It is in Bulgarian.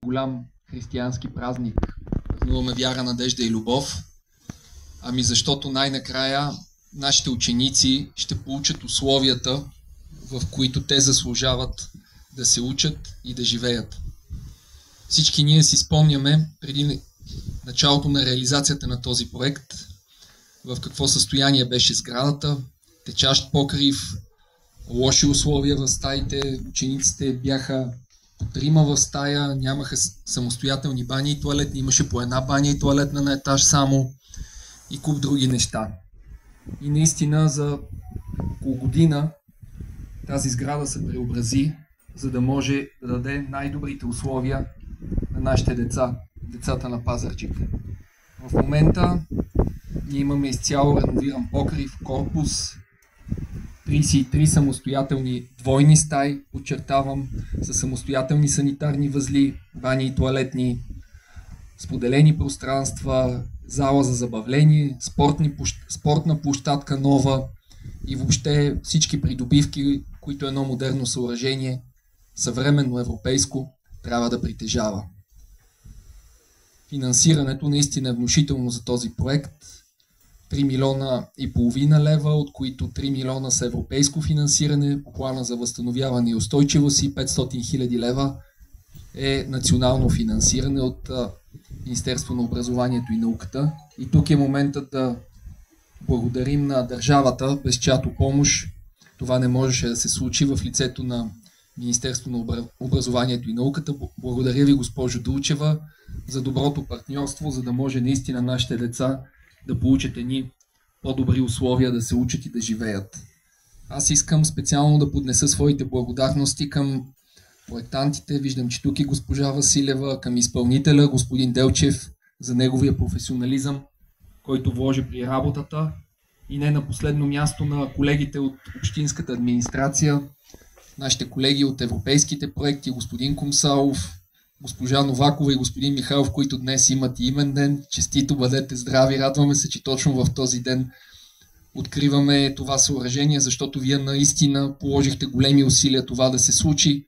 голям християнски празник празнуваме вяра, надежда и любов? Ами защото най-накрая нашите ученици ще получат условията, в които те заслужават да се учат и да живеят. Всички ние си спомняме преди началото на реализацията на този проект в какво състояние беше сградата, течащ покрив, лоши условия в стаите, учениците бяха по трима в стая, нямаха самостоятелни бани и туалетни, имаше по една баня и туалетна на етаж само и куп други неща. И наистина за около година тази сграда се преобрази, за да може да даде най-добрите условия на нашите деца, децата на Пазарджик. В момента ние имаме изцяло реновиран покрив, корпус, 33 самостоятелни двойни стаи, подчертавам, с самостоятелни санитарни възли, бани и туалетни, споделени пространства, зала за забавление, спортна площадка нова и въобще всички придобивки, които едно модерно съоръжение, съвременно европейско, трябва да притежава. Финансирането наистина е внушително за този проект. 3 милиона и половина лева, от които 3 милиона са европейско финансиране по плана за възстановяване и устойчивост и 500 хиляди лева е национално финансиране от Министерство на образованието и науката. И тук е моментът да благодарим на държавата, без чиято помощ това не можеше да се случи, в лицето на Министерство на образованието и науката. Благодаря ви, госпожо Дулчева, за доброто партньорство, за да може наистина нашите деца да получат едни по-добри условия да се учат и да живеят. Аз искам специално да поднеса своите благодарности към проектантите. Виждам, че тук е госпожа Василева, към изпълнителя, господин Делчев, за неговия професионализъм, който вложи при работата. И не на последно място на колегите от общинската администрация, нашите колеги от европейските проекти, господин Комсалов, госпожа Новакова и господин Михайлов, които днес имат и имен ден. Честито, бъдете здрави! Радваме се, че точно в този ден откриваме това съоръжение, защото вие наистина положихте големи усилия това да се случи.